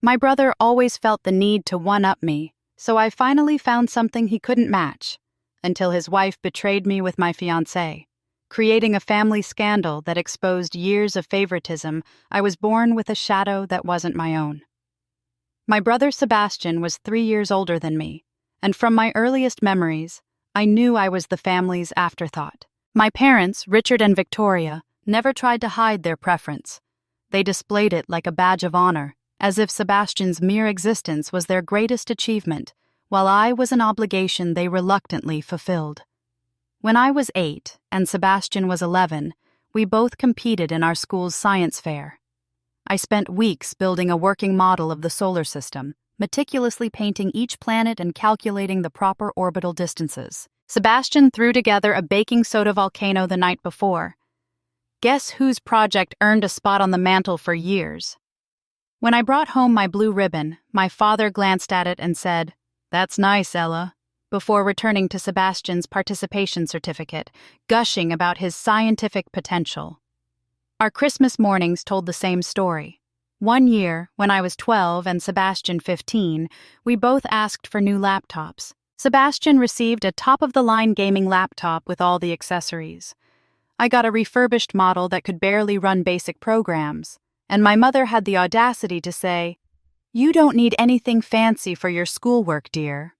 My brother always felt the need to one-up me, so I finally found something he couldn't match, until his wife betrayed me with my fiancé, creating a family scandal that exposed years of favoritism. I was born with a shadow that wasn't my own. My brother Sebastian was 3 years older than me, and from my earliest memories, I knew I was the family's afterthought. My parents, Richard and Victoria, never tried to hide their preference. They displayed it like a badge of honor, as if Sebastian's mere existence was their greatest achievement, while I was an obligation they reluctantly fulfilled. When I was 8 and Sebastian was 11, we both competed in our school's science fair. I spent weeks building a working model of the solar system, meticulously painting each planet and calculating the proper orbital distances. Sebastian threw together a baking soda volcano the night before. Guess whose project earned a spot on the mantle for years? When I brought home my blue ribbon, my father glanced at it and said, "That's nice, Ella," before returning to Sebastian's participation certificate, gushing about his scientific potential. Our Christmas mornings told the same story. One year, when I was 12 and Sebastian 15, we both asked for new laptops. Sebastian received a top-of-the-line gaming laptop with all the accessories. I got a refurbished model that could barely run basic programs, and my mother had the audacity to say, "You don't need anything fancy for your schoolwork, dear."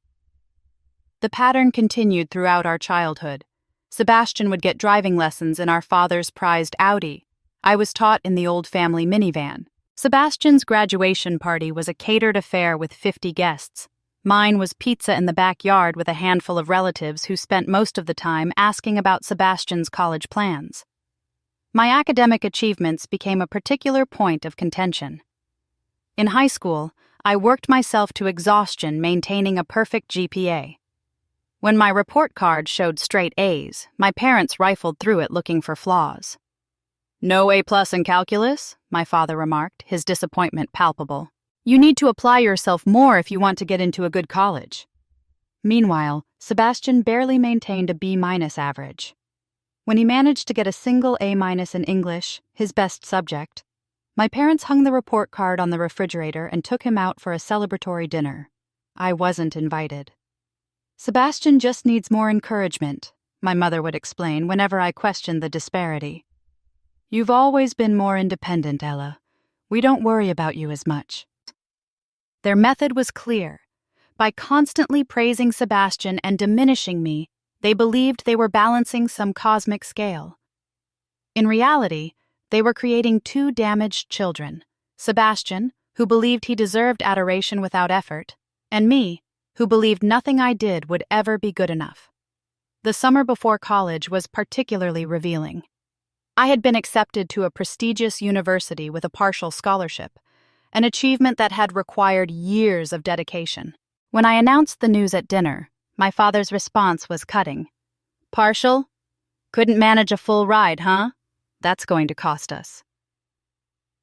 The pattern continued throughout our childhood. Sebastian would get driving lessons in our father's prized Audi. I was taught in the old family minivan. Sebastian's graduation party was a catered affair with 50 guests. Mine was pizza in the backyard with a handful of relatives who spent most of the time asking about Sebastian's college plans. My academic achievements became a particular point of contention. In high school, I worked myself to exhaustion maintaining a perfect GPA. When my report card showed straight A's, my parents rifled through it looking for flaws. "No A+ in calculus?" my father remarked, his disappointment palpable. "You need to apply yourself more if you want to get into a good college." Meanwhile, Sebastian barely maintained a B- average. When he managed to get a single A- in English, his best subject, my parents hung the report card on the refrigerator and took him out for a celebratory dinner. I wasn't invited. "Sebastian just needs more encouragement," my mother would explain whenever I questioned the disparity. "You've always been more independent, Ella. We don't worry about you as much." Their method was clear. By constantly praising Sebastian and diminishing me, they believed they were balancing some cosmic scale. In reality, they were creating two damaged children: Sebastian, who believed he deserved adoration without effort, and me, who believed nothing I did would ever be good enough. The summer before college was particularly revealing. I had been accepted to a prestigious university with a partial scholarship, an achievement that had required years of dedication. When I announced the news at dinner, my father's response was cutting. "Partial? Couldn't manage a full ride, huh? That's going to cost us."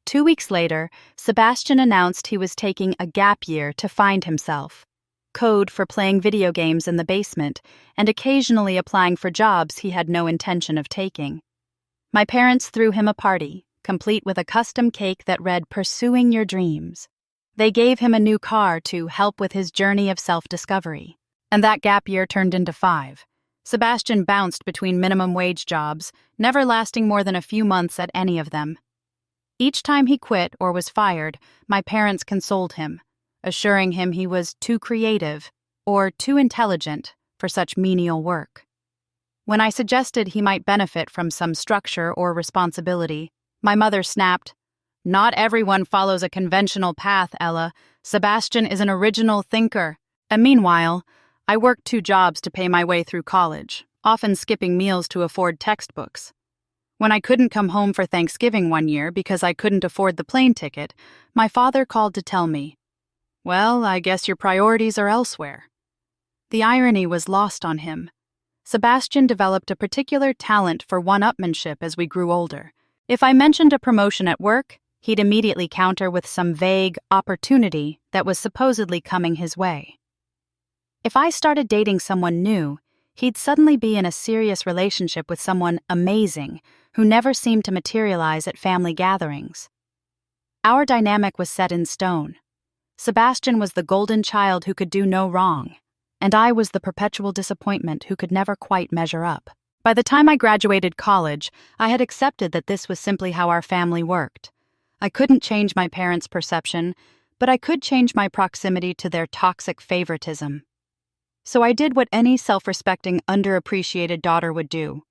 2 weeks later, Sebastian announced he was taking a gap year to find himself, code for playing video games in the basement and occasionally applying for jobs he had no intention of taking. My parents threw him a party, complete with a custom cake that read "Pursuing Your Dreams." They gave him a new car to help with his journey of self-discovery. And that gap year turned into 5. Sebastian bounced between minimum wage jobs, never lasting more than a few months at any of them. Each time he quit or was fired, my parents consoled him, assuring him he was too creative or too intelligent for such menial work. When I suggested he might benefit from some structure or responsibility, my mother snapped, "Not everyone follows a conventional path, Ella. Sebastian is an original thinker." And meanwhile, I worked 2 jobs to pay my way through college, often skipping meals to afford textbooks. When I couldn't come home for Thanksgiving one year because I couldn't afford the plane ticket, my father called to tell me, "Well, I guess your priorities are elsewhere." The irony was lost on him. Sebastian developed a particular talent for one-upmanship as we grew older. If I mentioned a promotion at work, he'd immediately counter with some vague opportunity that was supposedly coming his way. If I started dating someone new, he'd suddenly be in a serious relationship with someone amazing who never seemed to materialize at family gatherings. Our dynamic was set in stone. Sebastian was the golden child who could do no wrong, and I was the perpetual disappointment who could never quite measure up. By the time I graduated college, I had accepted that this was simply how our family worked. I couldn't change my parents' perception, but I could change my proximity to their toxic favoritism. So I did what any self-respecting, underappreciated daughter would do.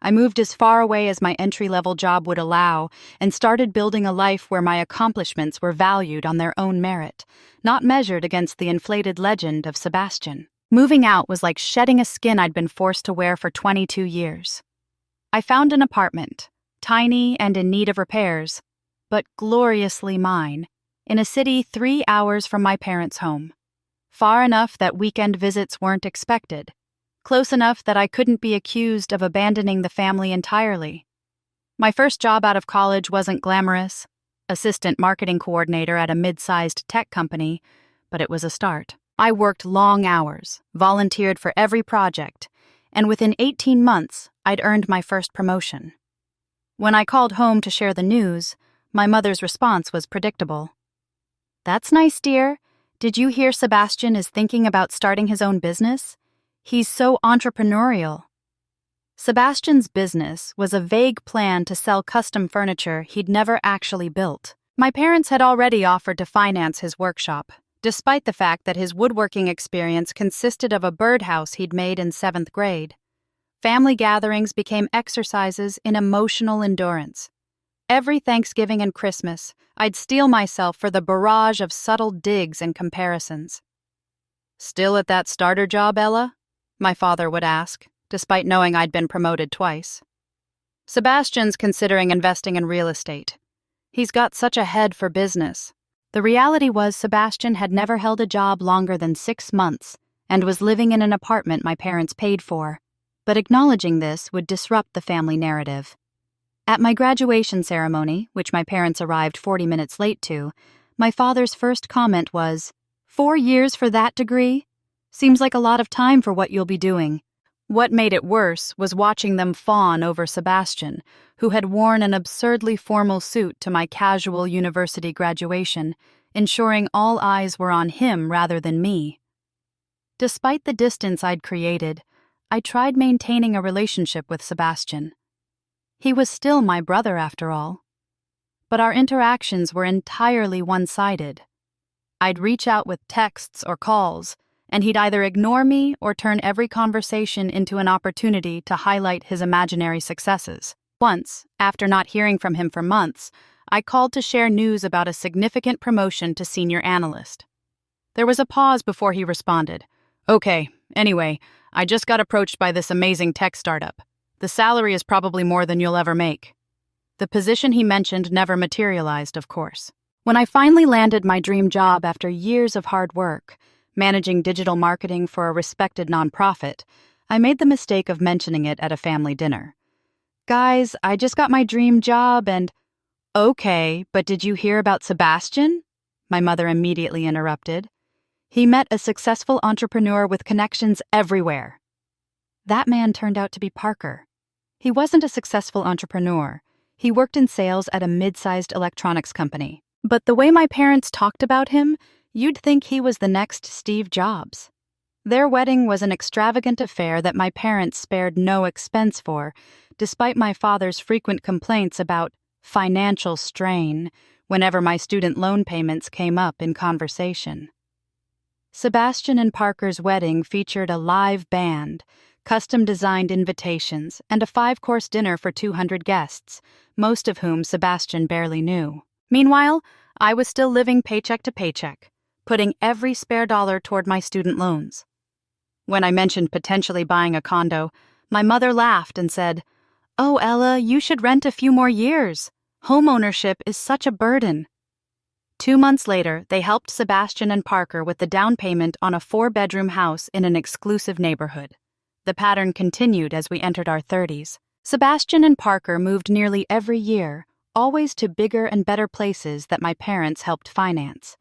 I moved as far away as my entry-level job would allow and started building a life where my accomplishments were valued on their own merit, not measured against the inflated legend of Sebastian. Moving out was like shedding a skin I'd been forced to wear for 22 years. I found an apartment, tiny and in need of repairs, but gloriously mine, in a city 3 hours from my parents' home. Far enough that weekend visits weren't expected. Close enough that I couldn't be accused of abandoning the family entirely. My first job out of college wasn't glamorous, assistant marketing coordinator at a mid-sized tech company, but it was a start. I worked long hours, volunteered for every project, and within 18 months, I'd earned my first promotion. When I called home to share the news, my mother's response was predictable. "That's nice, dear. Did you hear Sebastian is thinking about starting his own business? He's so entrepreneurial." Sebastian's business was a vague plan to sell custom furniture he'd never actually built. My parents had already offered to finance his workshop, despite the fact that his woodworking experience consisted of a birdhouse he'd made in 7th grade. Family gatherings became exercises in emotional endurance. Every Thanksgiving and Christmas, I'd steel myself for the barrage of subtle digs and comparisons. "Still at that starter job, Ella?" my father would ask, despite knowing I'd been promoted twice. "Sebastian's considering investing in real estate. He's got such a head for business." The reality was Sebastian had never held a job longer than 6 months and was living in an apartment my parents paid for, but acknowledging this would disrupt the family narrative. At my graduation ceremony, which my parents arrived 40 minutes late to, my father's first comment was, "4 years for that degree? Seems like a lot of time for what you'll be doing." What made it worse was watching them fawn over Sebastian, who had worn an absurdly formal suit to my casual university graduation, ensuring all eyes were on him rather than me. Despite the distance I'd created, I tried maintaining a relationship with Sebastian. He was still my brother, after all. But our interactions were entirely one-sided. I'd reach out with texts or calls, and he'd either ignore me or turn every conversation into an opportunity to highlight his imaginary successes. Once, after not hearing from him for months, I called to share news about a significant promotion to senior analyst. There was a pause before he responded. "Okay, anyway, I just got approached by this amazing tech startup. The salary is probably more than you'll ever make." The position he mentioned never materialized, of course. When I finally landed my dream job after years of hard work, managing digital marketing for a respected nonprofit, I made the mistake of mentioning it at a family dinner. "Guys, I just got my dream job and—" "Okay, but did you hear about Sebastian?" my mother immediately interrupted. "He met a successful entrepreneur with connections everywhere." That man turned out to be Parker. He wasn't a successful entrepreneur. He worked in sales at a mid-sized electronics company. But the way my parents talked about him, you'd think he was the next Steve Jobs. Their wedding was an extravagant affair that my parents spared no expense for, despite my father's frequent complaints about financial strain whenever my student loan payments came up in conversation. Sebastian and Parker's wedding featured a live band, custom-designed invitations, and a 5-course dinner for 200 guests, most of whom Sebastian barely knew. Meanwhile, I was still living paycheck to paycheck, putting every spare dollar toward my student loans. When I mentioned potentially buying a condo, my mother laughed and said, "Oh, Ella, you should rent a few more years. Homeownership is such a burden." 2 months later, they helped Sebastian and Parker with the down payment on a 4-bedroom house in an exclusive neighborhood. The pattern continued as we entered our 30s. Sebastian and Parker moved nearly every year, always to bigger and better places that my parents helped finance.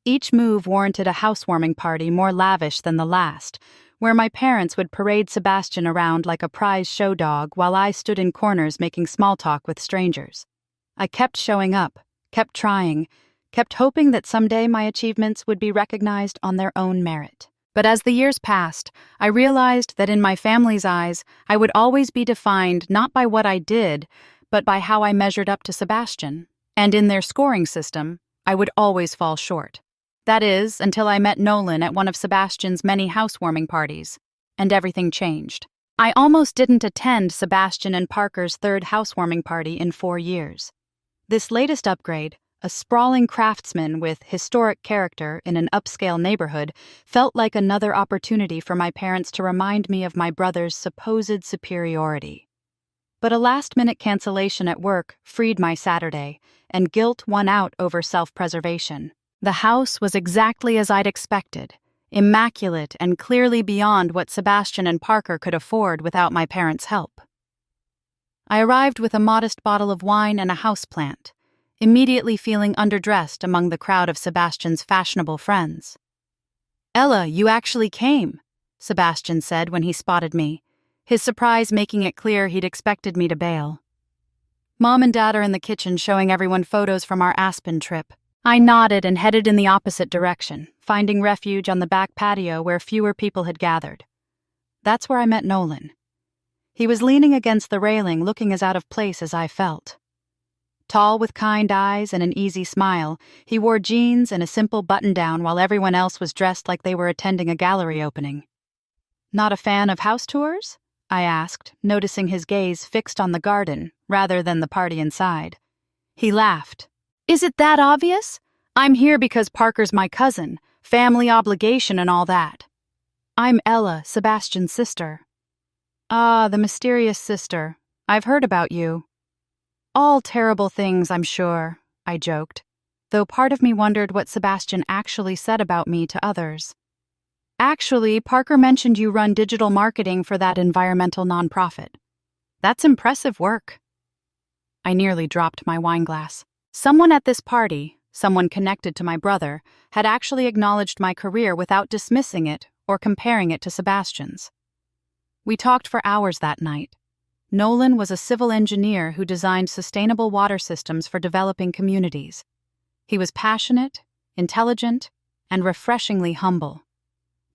Each move warranted a housewarming party more lavish than the last, where my parents would parade Sebastian around like a prize show dog while I stood in corners making small talk with strangers. I kept showing up, kept trying, kept hoping that someday my achievements would be recognized on their own merit. But as the years passed, I realized that in my family's eyes, I would always be defined not by what I did, but by how I measured up to Sebastian. And in their scoring system, I would always fall short. That is, until I met Nolan at one of Sebastian's many housewarming parties, and everything changed. I almost didn't attend Sebastian and Parker's third housewarming party in 4 years. This latest upgrade, a sprawling craftsman with historic character in an upscale neighborhood, felt like another opportunity for my parents to remind me of my brother's supposed superiority. But a last-minute cancellation at work freed my Saturday, and guilt won out over self-preservation. The house was exactly as I'd expected, immaculate and clearly beyond what Sebastian and Parker could afford without my parents' help. I arrived with a modest bottle of wine and a houseplant, immediately feeling underdressed among the crowd of Sebastian's fashionable friends. "Ella, you actually came," Sebastian said when he spotted me, his surprise making it clear he'd expected me to bail. "Mom and Dad are in the kitchen showing everyone photos from our Aspen trip." I nodded and headed in the opposite direction, finding refuge on the back patio where fewer people had gathered. That's where I met Nolan. He was leaning against the railing, looking as out of place as I felt. Tall with kind eyes and an easy smile, he wore jeans and a simple button-down while everyone else was dressed like they were attending a gallery opening. "Not a fan of house tours?" I asked, noticing his gaze fixed on the garden rather than the party inside. He laughed. "Is it that obvious? I'm here because Parker's my cousin, family obligation and all that. I'm Ella, Sebastian's sister." "Ah, the mysterious sister. I've heard about you." "All terrible things, I'm sure," I joked, though part of me wondered what Sebastian actually said about me to others. "Actually, Parker mentioned you run digital marketing for that environmental nonprofit. That's impressive work." I nearly dropped my wine glass. Someone at this party, someone connected to my brother, had actually acknowledged my career without dismissing it or comparing it to Sebastian's. We talked for hours that night. Nolan was a civil engineer who designed sustainable water systems for developing communities. He was passionate, intelligent, and refreshingly humble.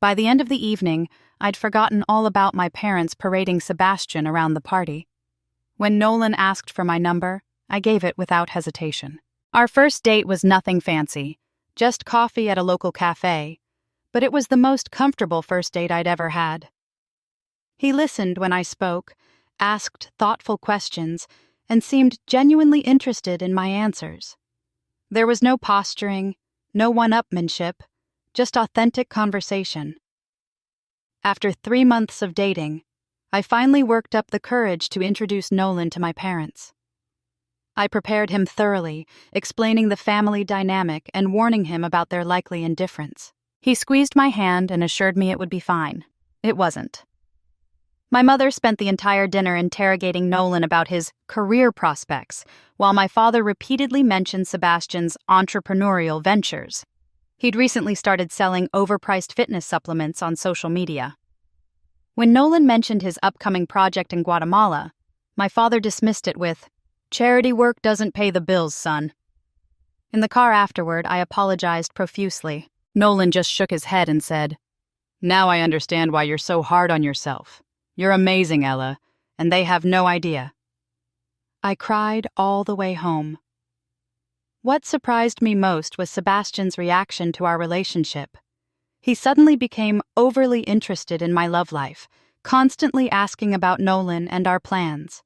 By the end of the evening, I'd forgotten all about my parents parading Sebastian around the party. When Nolan asked for my number, I gave it without hesitation. Our first date was nothing fancy, just coffee at a local cafe, but it was the most comfortable first date I'd ever had. He listened when I spoke, asked thoughtful questions, and seemed genuinely interested in my answers. There was no posturing, no one-upmanship, just authentic conversation. After 3 months of dating, I finally worked up the courage to introduce Nolan to my parents. I prepared him thoroughly, explaining the family dynamic and warning him about their likely indifference. He squeezed my hand and assured me it would be fine. It wasn't. My mother spent the entire dinner interrogating Nolan about his career prospects, while my father repeatedly mentioned Sebastian's entrepreneurial ventures. He'd recently started selling overpriced fitness supplements on social media. When Nolan mentioned his upcoming project in Guatemala, my father dismissed it with, "Charity work doesn't pay the bills, son." In the car afterward, I apologized profusely. Nolan just shook his head and said, "Now I understand why you're so hard on yourself. You're amazing, Ella, and they have no idea." I cried all the way home. What surprised me most was Sebastian's reaction to our relationship. He suddenly became overly interested in my love life, constantly asking about Nolan and our plans.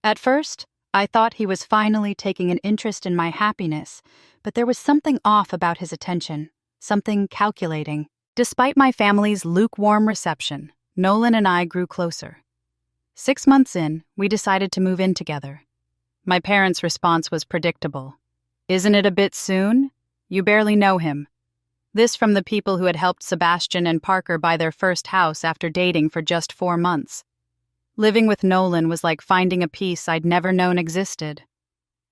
At first, I thought he was finally taking an interest in my happiness, but there was something off about his attention, something calculating. Despite my family's lukewarm reception, Nolan and I grew closer. 6 months in, we decided to move in together. My parents' response was predictable. "Isn't it a bit soon? You barely know him." This from the people who had helped Sebastian and Parker buy their first house after dating for just 4 months. Living with Nolan was like finding a peace I'd never known existed.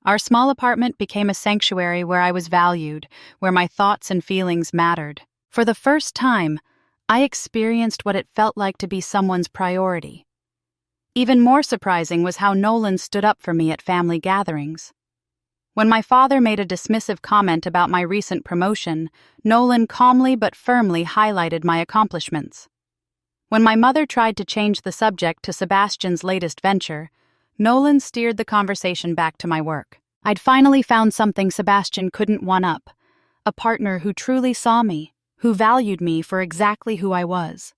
Our small apartment became a sanctuary where I was valued, where my thoughts and feelings mattered. For the first time, I experienced what it felt like to be someone's priority. Even more surprising was how Nolan stood up for me at family gatherings. When my father made a dismissive comment about my recent promotion, Nolan calmly but firmly highlighted my accomplishments. When my mother tried to change the subject to Sebastian's latest venture, Nolan steered the conversation back to my work. I'd finally found something Sebastian couldn't one-up, a partner who truly saw me, who valued me for exactly who I was.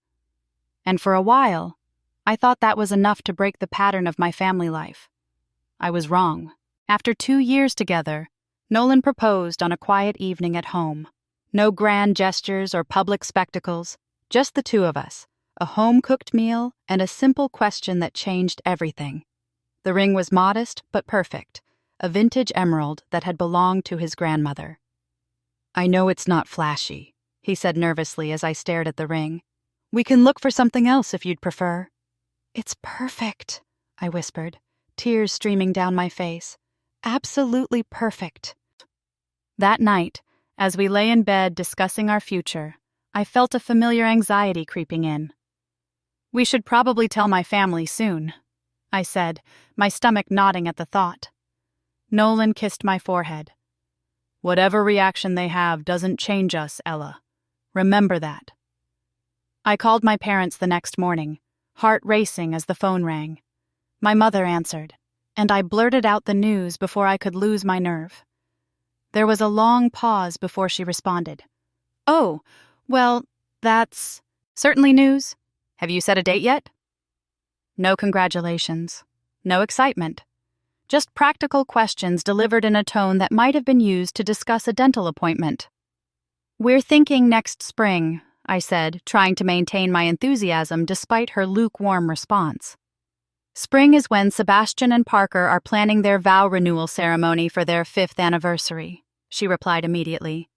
And for a while, I thought that was enough to break the pattern of my family life. I was wrong. After 2 years together, Nolan proposed on a quiet evening at home. No grand gestures or public spectacles, just the two of us, a home-cooked meal, and a simple question that changed everything. The ring was modest but perfect, a vintage emerald that had belonged to his grandmother. "I know it's not flashy," he said nervously as I stared at the ring. "We can look for something else if you'd prefer." "It's perfect," I whispered, tears streaming down my face. "Absolutely perfect." That night, as we lay in bed discussing our future, I felt a familiar anxiety creeping in. "We should probably tell my family soon," I said, my stomach nodding at the thought. Nolan kissed my forehead. "Whatever reaction they have doesn't change us, Ella. Remember that." I called my parents the next morning, heart racing as the phone rang. My mother answered, and I blurted out the news before I could lose my nerve. There was a long pause before she responded. "Oh, well, that's certainly news. Have you set a date yet?" No congratulations. No excitement. Just practical questions delivered in a tone that might have been used to discuss a dental appointment. "We're thinking next spring," I said, trying to maintain my enthusiasm despite her lukewarm response. "Spring is when Sebastian and Parker are planning their vow renewal ceremony for their 5th anniversary," she replied immediately.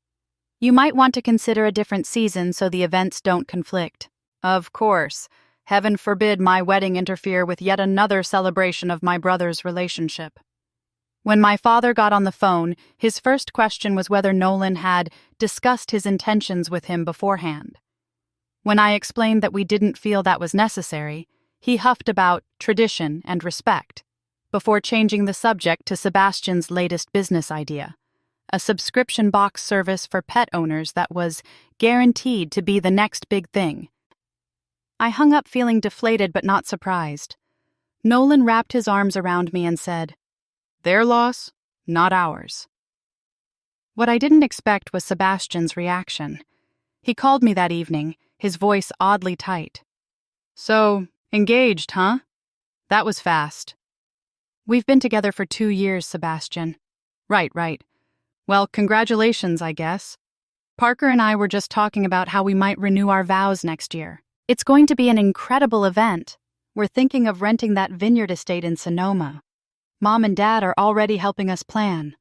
"You might want to consider a different season so the events don't conflict." "Of course. Heaven forbid my wedding interfere with yet another celebration of my brother's relationship." When my father got on the phone, his first question was whether Nolan had discussed his intentions with him beforehand. When I explained that we didn't feel that was necessary, he huffed about tradition and respect, before changing the subject to Sebastian's latest business idea, a subscription box service for pet owners that was guaranteed to be the next big thing. I hung up feeling deflated but not surprised. Nolan wrapped his arms around me and said, "Their loss, not ours." What I didn't expect was Sebastian's reaction. He called me that evening, his voice oddly tight. "So, engaged, huh? That was fast." "We've been together for 2 years, Sebastian." Right. Well, congratulations, I guess. Parker and I were just talking about how we might renew our vows next year. It's going to be an incredible event. We're thinking of renting that vineyard estate in Sonoma. Mom and Dad are already helping us plan."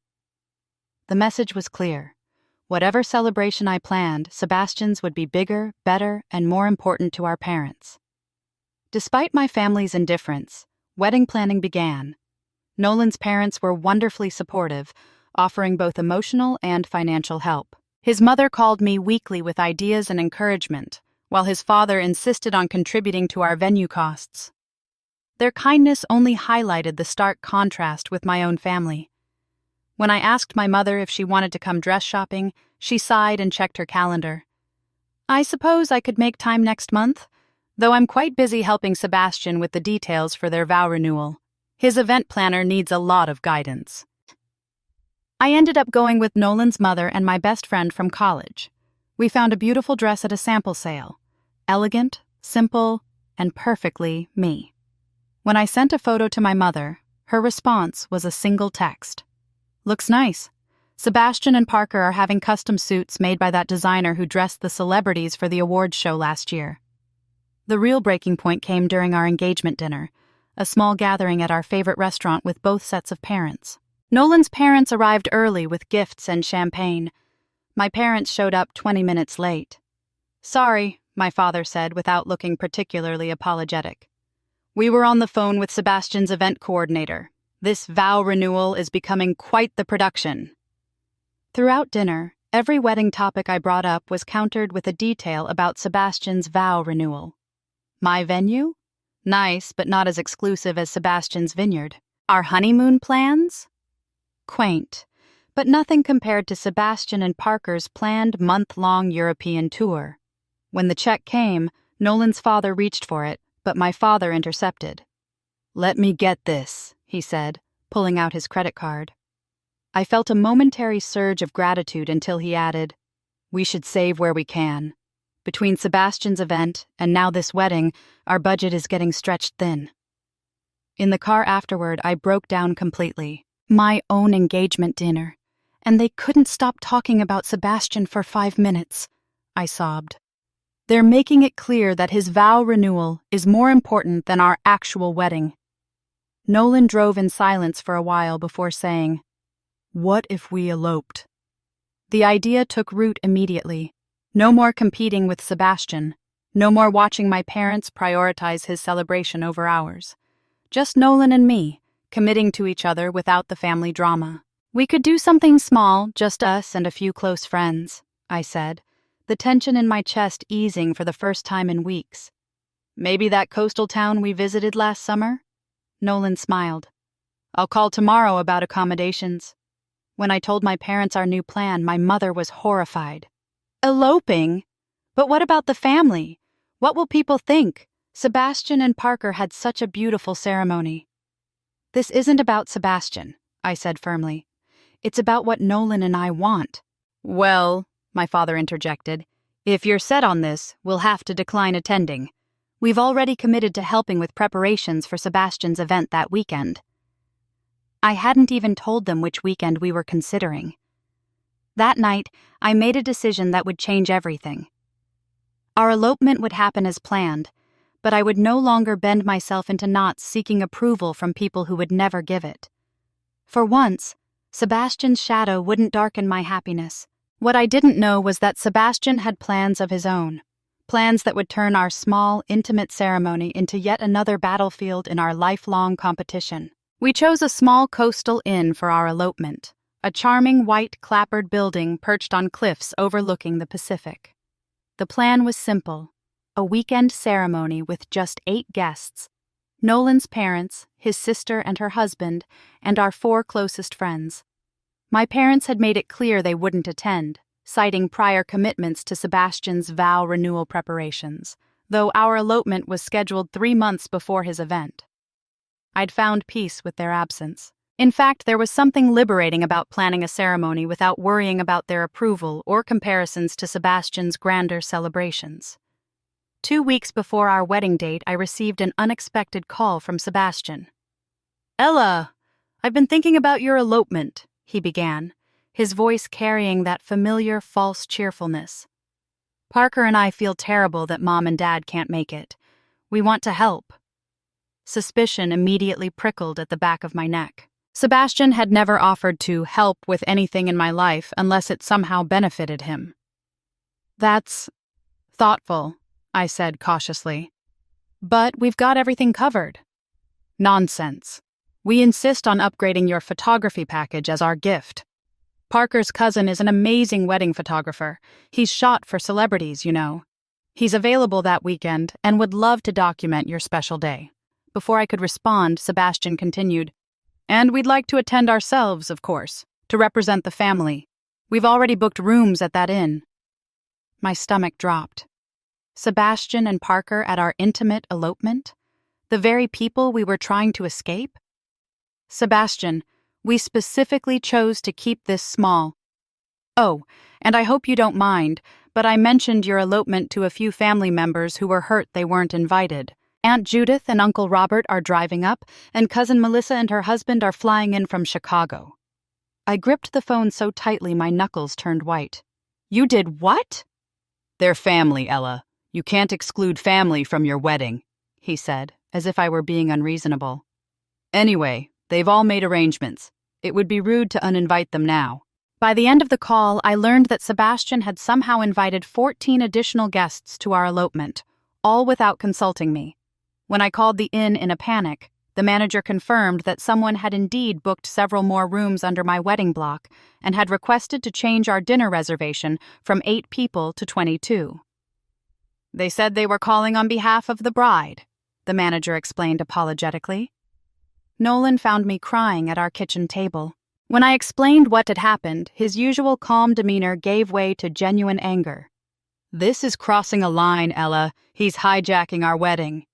The message was clear. Whatever celebration I planned, Sebastian's would be bigger, better, and more important to our parents. Despite my family's indifference, wedding planning began. Nolan's parents were wonderfully supportive, offering both emotional and financial help. His mother called me weekly with ideas and encouragement, while his father insisted on contributing to our venue costs. Their kindness only highlighted the stark contrast with my own family. When I asked my mother if she wanted to come dress shopping, she sighed and checked her calendar. "I suppose I could make time next month, though I'm quite busy helping Sebastian with the details for their vow renewal. His event planner needs a lot of guidance." I ended up going with Nolan's mother and my best friend from college. We found a beautiful dress at a sample sale. Elegant, simple, and perfectly me. When I sent a photo to my mother, her response was a single text. "Looks nice. Sebastian and Parker are having custom suits made by that designer who dressed the celebrities for the awards show last year." The real breaking point came during our engagement dinner, a small gathering at our favorite restaurant with both sets of parents. Nolan's parents arrived early with gifts and champagne. My parents showed up 20 minutes late. "Sorry," my father said without looking particularly apologetic. "We were on the phone with Sebastian's event coordinator. This vow renewal is becoming quite the production." Throughout dinner, every wedding topic I brought up was countered with a detail about Sebastian's vow renewal. My venue? Nice, but not as exclusive as Sebastian's vineyard. Our honeymoon plans? Quaint, but nothing compared to Sebastian and Parker's planned month-long European tour. When the check came, Nolan's father reached for it, but my father intercepted. "Let me get this," he said, pulling out his credit card. I felt a momentary surge of gratitude until he added, "We should save where we can. Between Sebastian's event and now this wedding, our budget is getting stretched thin." In the car afterward, I broke down completely. My own engagement dinner. And they couldn't stop talking about Sebastian for 5 minutes, I sobbed. They're making it clear that his vow renewal is more important than our actual wedding. Nolan drove in silence for a while before saying, "What if we eloped?" The idea took root immediately. No more competing with Sebastian. No more watching my parents prioritize his celebration over ours. Just Nolan and me, committing to each other without the family drama. "We could do something small, just us and a few close friends," I said, the tension in my chest easing for the first time in weeks. "Maybe that coastal town we visited last summer?" Nolan smiled. "I'll call tomorrow about accommodations." When I told my parents our new plan, my mother was horrified. "Eloping? But what about the family? What will people think? Sebastian and Parker had such a beautiful ceremony." "This isn't about Sebastian," I said firmly. "It's about what Nolan and I want." "Well," my father interjected, "if you're set on this, we'll have to decline attending. We've already committed to helping with preparations for Sebastian's event that weekend." I hadn't even told them which weekend we were considering. That night, I made a decision that would change everything. Our elopement would happen as planned, but I would no longer bend myself into knots seeking approval from people who would never give it. For once, Sebastian's shadow wouldn't darken my happiness. What I didn't know was that Sebastian had plans of his own, plans that would turn our small, intimate ceremony into yet another battlefield in our lifelong competition. We chose a small coastal inn for our elopement, a charming white clapboard building perched on cliffs overlooking the Pacific. The plan was simple, a weekend ceremony with just 8 guests, Nolan's parents, his sister and her husband, and our 4 closest friends. My parents had made it clear they wouldn't attend, citing prior commitments to Sebastian's vow renewal preparations, though our elopement was scheduled 3 months before his event. I'd found peace with their absence. In fact, there was something liberating about planning a ceremony without worrying about their approval or comparisons to Sebastian's grander celebrations. 2 weeks before our wedding date, I received an unexpected call from Sebastian. "Ella, I've been thinking about your elopement," he began, his voice carrying that familiar false cheerfulness. "Parker and I feel terrible that Mom and Dad can't make it. We want to help." Suspicion immediately prickled at the back of my neck. Sebastian had never offered to help with anything in my life unless it somehow benefited him. "That's thoughtful," I said cautiously. "But we've got everything covered." "Nonsense. We insist on upgrading your photography package as our gift. Parker's cousin is an amazing wedding photographer. He's shot for celebrities, you know. He's available that weekend and would love to document your special day." Before I could respond, Sebastian continued, "And we'd like to attend ourselves, of course, to represent the family. We've already booked rooms at that inn." My stomach dropped. Sebastian and Parker at our intimate elopement? The very people we were trying to escape? "Sebastian, we specifically chose to keep this small. Oh, and I hope you don't mind, but I mentioned your elopement to a few family members who were hurt they weren't invited. Aunt Judith and Uncle Robert are driving up, and Cousin Melissa and her husband are flying in from Chicago." I gripped the phone so tightly my knuckles turned white. "You did what?" "They're family, Ella. You can't exclude family from your wedding," he said, as if I were being unreasonable. "Anyway, they've all made arrangements. It would be rude to uninvite them now." By the end of the call, I learned that Sebastian had somehow invited 14 additional guests to our elopement, all without consulting me. When I called the inn in a panic, the manager confirmed that someone had indeed booked several more rooms under my wedding block and had requested to change our dinner reservation from 8 people to 22. "They said they were calling on behalf of the bride," the manager explained apologetically. Nolan found me crying at our kitchen table. When I explained what had happened, his usual calm demeanor gave way to genuine anger. "This is crossing a line, Ella. He's hijacking our wedding."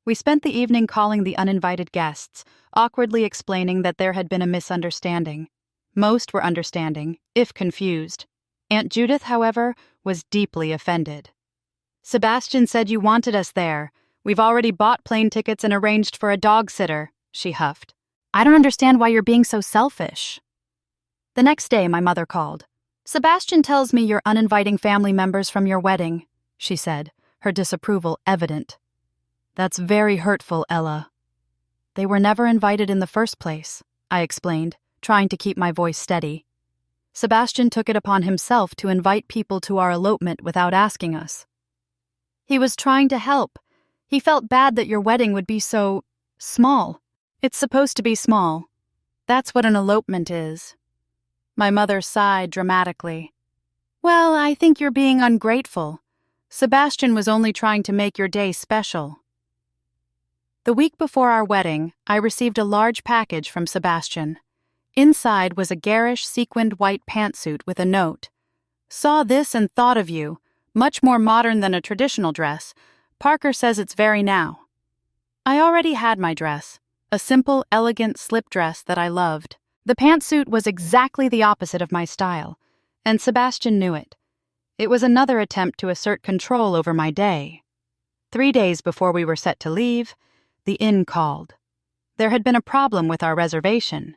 We spent the evening calling the uninvited guests, awkwardly explaining that there had been a misunderstanding. Most were understanding, if confused. Aunt Judith, however, was deeply offended. "Sebastian said you wanted us there. We've already bought plane tickets and arranged for a dog sitter," she huffed. "I don't understand why you're being so selfish." The next day, my mother called. "Sebastian tells me you're uninviting family members from your wedding," she said, her disapproval evident. "That's very hurtful, Ella." "They were never invited in the first place," I explained, trying to keep my voice steady. "Sebastian took it upon himself to invite people to our elopement without asking us. He was trying to help. He felt bad that your wedding would be so small. It's supposed to be small. That's what an elopement is." My mother sighed dramatically. "Well, I think you're being ungrateful. Sebastian was only trying to make your day special." The week before our wedding, I received a large package from Sebastian. Inside was a garish sequined white pantsuit with a note. "Saw this and thought of you. Much more modern than a traditional dress. Parker says it's very now." I already had my dress, a simple, elegant slip dress that I loved. The pantsuit was exactly the opposite of my style, and Sebastian knew it. It was another attempt to assert control over my day. 3 days before we were set to leave, the inn called. There had been a problem with our reservation.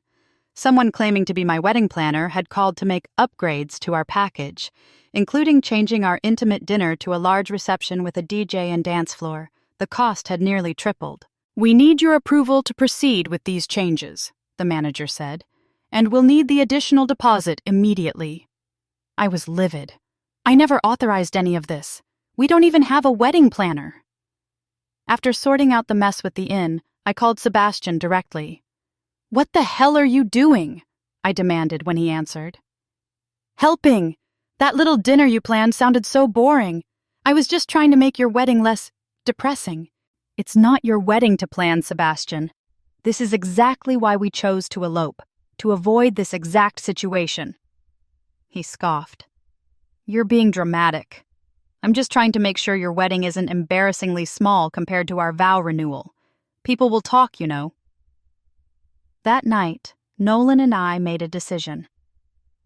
Someone claiming to be my wedding planner had called to make upgrades to our package, including changing our intimate dinner to a large reception with a DJ and dance floor. The cost had nearly tripled. "We need your approval to proceed with these changes," the manager said, "and we'll need the additional deposit immediately." I was livid. "I never authorized any of this. We don't even have a wedding planner." After sorting out the mess with the inn, I called Sebastian directly. "What the hell are you doing?" I demanded when he answered. "Helping. That little dinner you planned sounded so boring. I was just trying to make your wedding less depressing." "It's not your wedding to plan, Sebastian. This is exactly why we chose to elope, to avoid this exact situation." He scoffed. "You're being dramatic. I'm just trying to make sure your wedding isn't embarrassingly small compared to our vow renewal. People will talk, you know." That night, Nolan and I made a decision.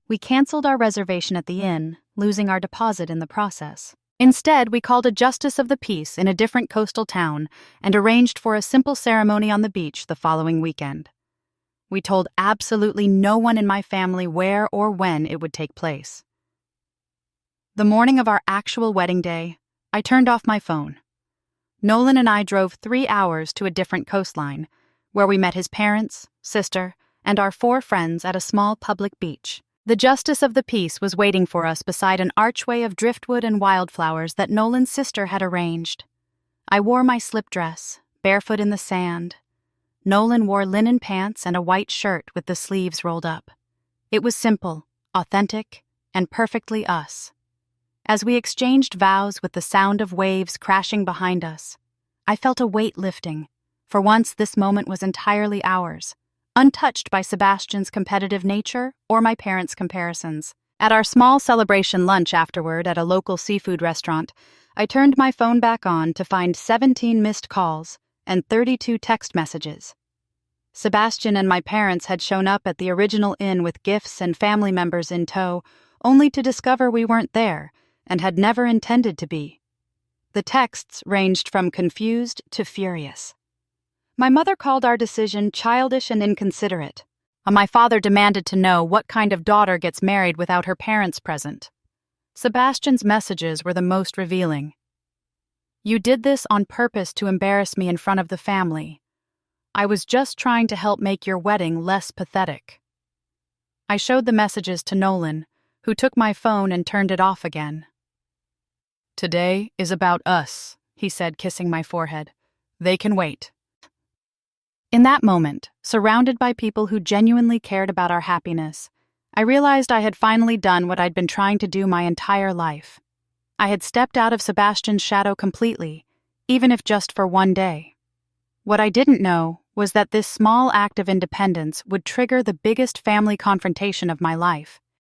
We canceled our reservation at the inn, losing our deposit in the process. Instead, we called a justice of the peace in a different coastal town and arranged for a simple ceremony on the beach the following weekend. We told absolutely no one in my family where or when it would take place. The morning of our actual wedding day, I turned off my phone. Nolan and I drove 3 hours to a different coastline, where we met his parents, sister, and our 4 friends at a small public beach. The justice of the peace was waiting for us beside an archway of driftwood and wildflowers that Nolan's sister had arranged. I wore my slip dress, barefoot in the sand. Nolan wore linen pants and a white shirt with the sleeves rolled up. It was simple, authentic, and perfectly us. As we exchanged vows with the sound of waves crashing behind us, I felt a weight lifting. For once, this moment was entirely ours, untouched by Sebastian's competitive nature or my parents' comparisons. At our small celebration lunch afterward at a local seafood restaurant, I turned my phone back on to find 17 missed calls and 32 text messages. Sebastian and my parents had shown up at the original inn with gifts and family members in tow, only to discover we weren't there and had never intended to be. The texts ranged from confused to furious. My mother called our decision childish and inconsiderate. My father demanded to know what kind of daughter gets married without her parents present. Sebastian's messages were the most revealing. "You did this on purpose to embarrass me in front of the family. I was just trying to help make your wedding less pathetic." I showed the messages to Nolan, who took my phone and turned it off again. "Today is about us," he said, kissing my forehead. "They can wait." In that moment, surrounded by people who genuinely cared about our happiness, I realized I had finally done what I'd been trying to do my entire life. I had stepped out of Sebastian's shadow completely, even if just for one day. What I didn't know was that this small act of independence would trigger the biggest family confrontation of my life.